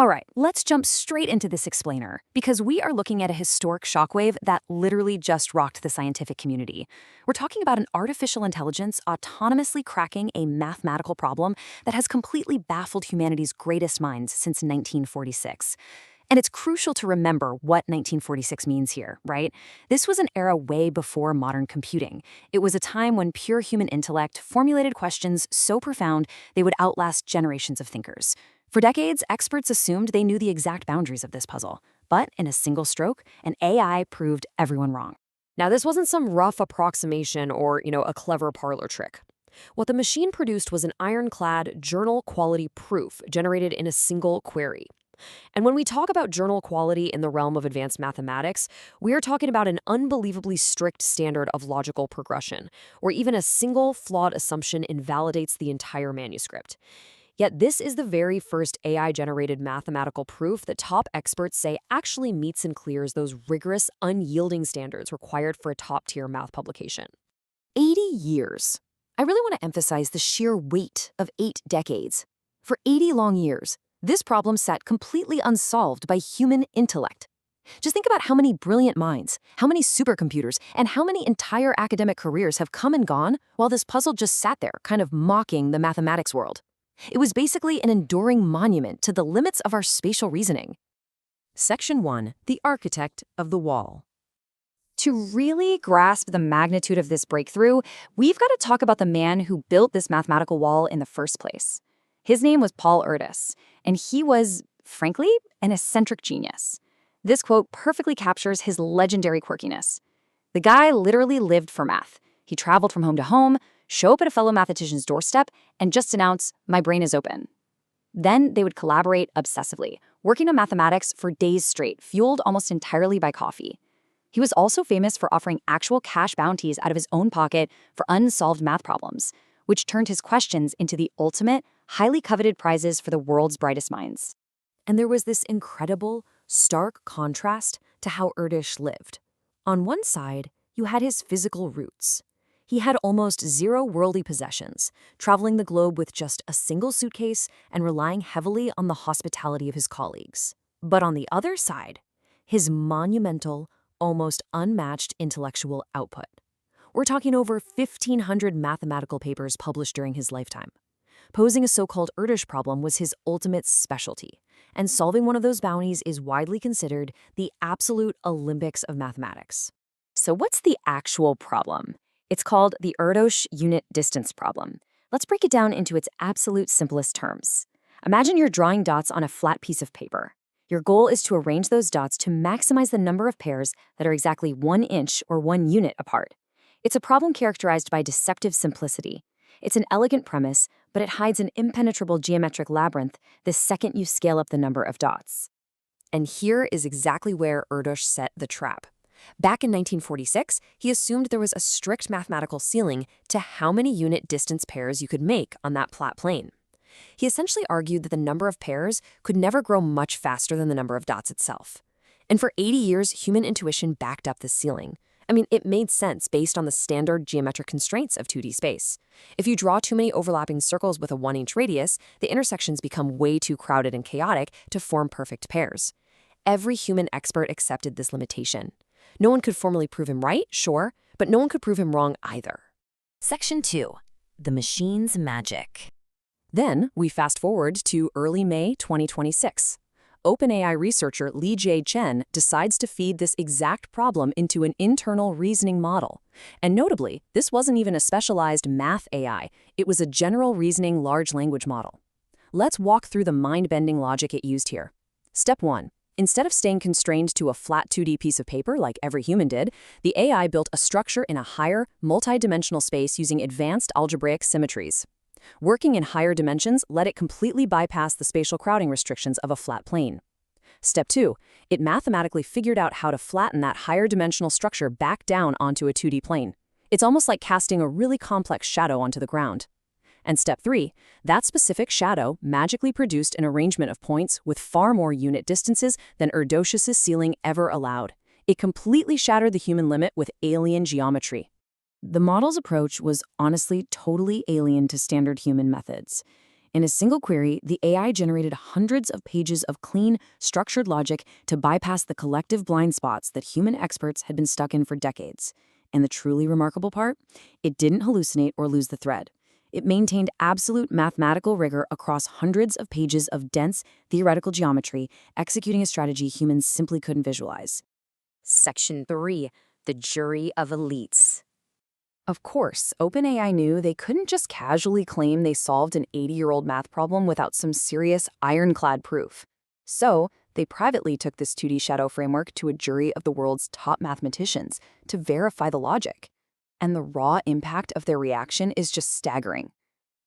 All right, let's jump straight into this explainer, because we are looking at a historic shockwave that literally just rocked the scientific community. We're talking about an artificial intelligence autonomously cracking a mathematical problem that has completely baffled humanity's greatest minds since 1946. And it's crucial to remember what 1946 means here, right? This was an era way before modern computing. It was a time when pure human intellect formulated questions so profound they would outlast generations of thinkers. For decades, experts assumed they knew the exact boundaries of this puzzle. But in a single stroke, an AI proved everyone wrong. Now, this wasn't some rough approximation or, a clever parlor trick. What the machine produced was an ironclad journal-quality proof generated in a single query. And when we talk about journal quality in the realm of advanced mathematics, we are talking about an unbelievably strict standard of logical progression, where even a single flawed assumption invalidates the entire manuscript. Yet this is the very first AI-generated mathematical proof that top experts say actually meets and clears those rigorous, unyielding standards required for a top-tier math publication. 80 years. I really want to emphasize the sheer weight of 8 decades. For 80 long years, this problem sat completely unsolved by human intellect. Just think about how many brilliant minds, how many supercomputers, and how many entire academic careers have come and gone while this puzzle just sat there, kind of mocking the mathematics world. It was basically an enduring monument to the limits of our spatial reasoning. Section 1. The Architect of the Wall. To really grasp the magnitude of this breakthrough, we've got to talk about the man who built this mathematical wall in the first place. His name was Paul Erdős, and he was, frankly, an eccentric genius. This quote perfectly captures his legendary quirkiness. The guy literally lived for math. He traveled from home to home, show up at a fellow mathematician's doorstep, and just announce, "My brain is open." Then they would collaborate obsessively, working on mathematics for days straight, fueled almost entirely by coffee. He was also famous for offering actual cash bounties out of his own pocket for unsolved math problems, which turned his questions into the ultimate, highly coveted prizes for the world's brightest minds. And there was this incredible, stark contrast to how Erdős lived. On one side, you had his physical roots. He had almost zero worldly possessions, traveling the globe with just a single suitcase and relying heavily on the hospitality of his colleagues. But on the other side, his monumental, almost unmatched intellectual output. We're talking over 1,500 mathematical papers published during his lifetime. Posing a so-called Erdős problem was his ultimate specialty, and solving one of those bounties is widely considered the absolute Olympics of mathematics. So what's the actual problem? It's called the Erdős unit distance problem. Let's break it down into its absolute simplest terms. Imagine you're drawing dots on a flat piece of paper. Your goal is to arrange those dots to maximize the number of pairs that are exactly 1 inch or 1 unit apart. It's a problem characterized by deceptive simplicity. It's an elegant premise, but it hides an impenetrable geometric labyrinth the second you scale up the number of dots. And here is exactly where Erdős set the trap. Back in 1946, he assumed there was a strict mathematical ceiling to how many unit distance pairs you could make on that flat plane. He essentially argued that the number of pairs could never grow much faster than the number of dots itself. And for 80 years, human intuition backed up this ceiling. I mean, it made sense based on the standard geometric constraints of 2D space. If you draw too many overlapping circles with a 1-inch radius, the intersections become way too crowded and chaotic to form perfect pairs. Every human expert accepted this limitation. No one could formally prove him right, sure, but no one could prove him wrong either. Section 2. The machine's magic. Then we fast forward to early May 2026. OpenAI researcher Li J. Chen decides to feed this exact problem into an internal reasoning model. And notably, this wasn't even a specialized math AI. It was a general reasoning large language model. Let's walk through the mind-bending logic it used here. Step 1. Instead of staying constrained to a flat 2D piece of paper like every human did, the AI built a structure in a higher, multi-dimensional space using advanced algebraic symmetries. Working in higher dimensions let it completely bypass the spatial crowding restrictions of a flat plane. Step 2. It mathematically figured out how to flatten that higher dimensional structure back down onto a 2D plane. It's almost like casting a really complex shadow onto the ground. And step 3, that specific shadow magically produced an arrangement of points with far more unit distances than Erdős's ceiling ever allowed. It completely shattered the human limit with alien geometry. The model's approach was honestly totally alien to standard human methods. In a single query, the AI generated hundreds of pages of clean, structured logic to bypass the collective blind spots that human experts had been stuck in for decades. And the truly remarkable part? It didn't hallucinate or lose the thread. It maintained absolute mathematical rigor across hundreds of pages of dense, theoretical geometry, executing a strategy humans simply couldn't visualize. Section 3. The Jury of Elites. Of course, OpenAI knew they couldn't just casually claim they solved an 80-year-old math problem without some serious, ironclad proof. So, they privately took this 2D shadow framework to a jury of the world's top mathematicians to verify the logic. And the raw impact of their reaction is just staggering.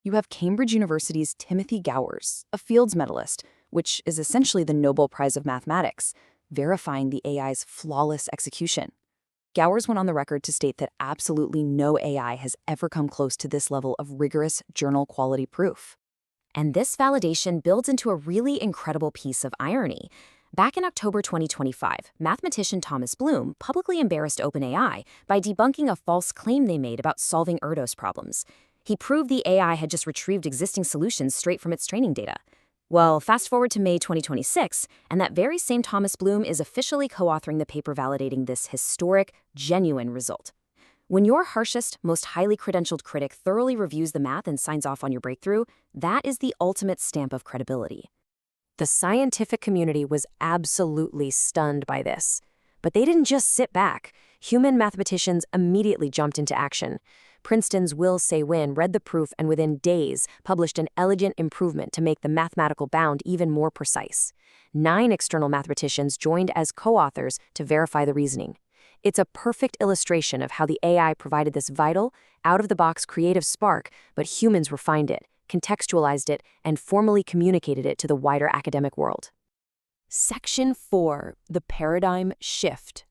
You have Cambridge University's Timothy Gowers, a Fields medalist, which is essentially the Nobel Prize of Mathematics, verifying the AI's flawless execution. Gowers went on the record to state that absolutely no AI has ever come close to this level of rigorous journal-quality proof. And this validation builds into a really incredible piece of irony. Back in October 2025, mathematician Thomas Bloom publicly embarrassed OpenAI by debunking a false claim they made about solving Erdős problems. He proved the AI had just retrieved existing solutions straight from its training data. Well, fast forward to May 2026, and that very same Thomas Bloom is officially co-authoring the paper validating this historic, genuine result. When your harshest, most highly credentialed critic thoroughly reviews the math and signs off on your breakthrough, that is the ultimate stamp of credibility. The scientific community was absolutely stunned by this. But they didn't just sit back. Human mathematicians immediately jumped into action. Princeton's Will Se-Win read the proof and within days published an elegant improvement to make the mathematical bound even more precise. 9 external mathematicians joined as co-authors to verify the reasoning. It's a perfect illustration of how the AI provided this vital, out-of-the-box creative spark, but humans refined it, contextualized it, and formally communicated it to the wider academic world. Section 4. The Paradigm Shift.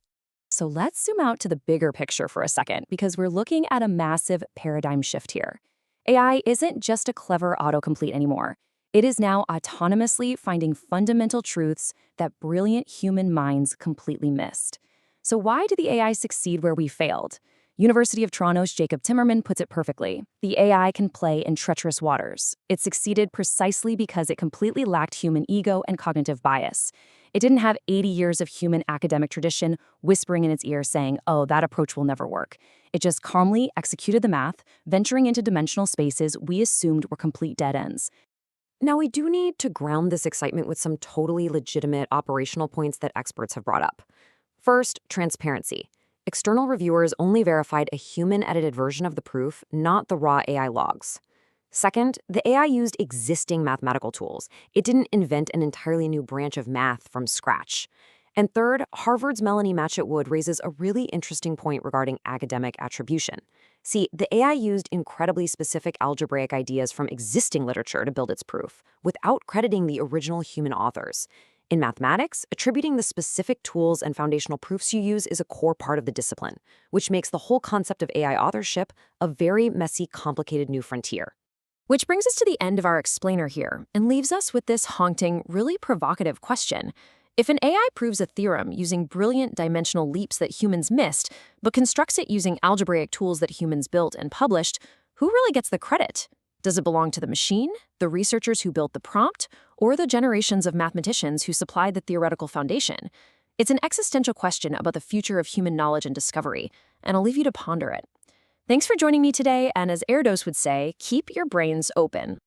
So let's zoom out to the bigger picture for a second, because we're looking at a massive paradigm shift here. AI isn't just a clever autocomplete anymore. It is now autonomously finding fundamental truths that brilliant human minds completely missed. So why did the AI succeed where we failed? University of Toronto's Jacob Timmerman puts it perfectly. The AI can play in treacherous waters. It succeeded precisely because it completely lacked human ego and cognitive bias. It didn't have 80 years of human academic tradition whispering in its ear saying, oh, that approach will never work. It just calmly executed the math, venturing into dimensional spaces we assumed were complete dead ends. Now, we do need to ground this excitement with some totally legitimate operational points that experts have brought up. First, transparency. External reviewers only verified a human-edited version of the proof, not the raw AI logs. Second, the AI used existing mathematical tools. It didn't invent an entirely new branch of math from scratch. And third, Harvard's Melanie Matchett-Wood raises a really interesting point regarding academic attribution. See, the AI used incredibly specific algebraic ideas from existing literature to build its proof, without crediting the original human authors. In mathematics, attributing the specific tools and foundational proofs you use is a core part of the discipline, which makes the whole concept of AI authorship a very messy, complicated new frontier. Which brings us to the end of our explainer here, and leaves us with this haunting, really provocative question. If an AI proves a theorem using brilliant dimensional leaps that humans missed, but constructs it using algebraic tools that humans built and published, who really gets the credit? Does it belong to the machine, the researchers who built the prompt, or the generations of mathematicians who supplied the theoretical foundation? It's an existential question about the future of human knowledge and discovery, and I'll leave you to ponder it. Thanks for joining me today, and as Erdős would say, keep your brains open.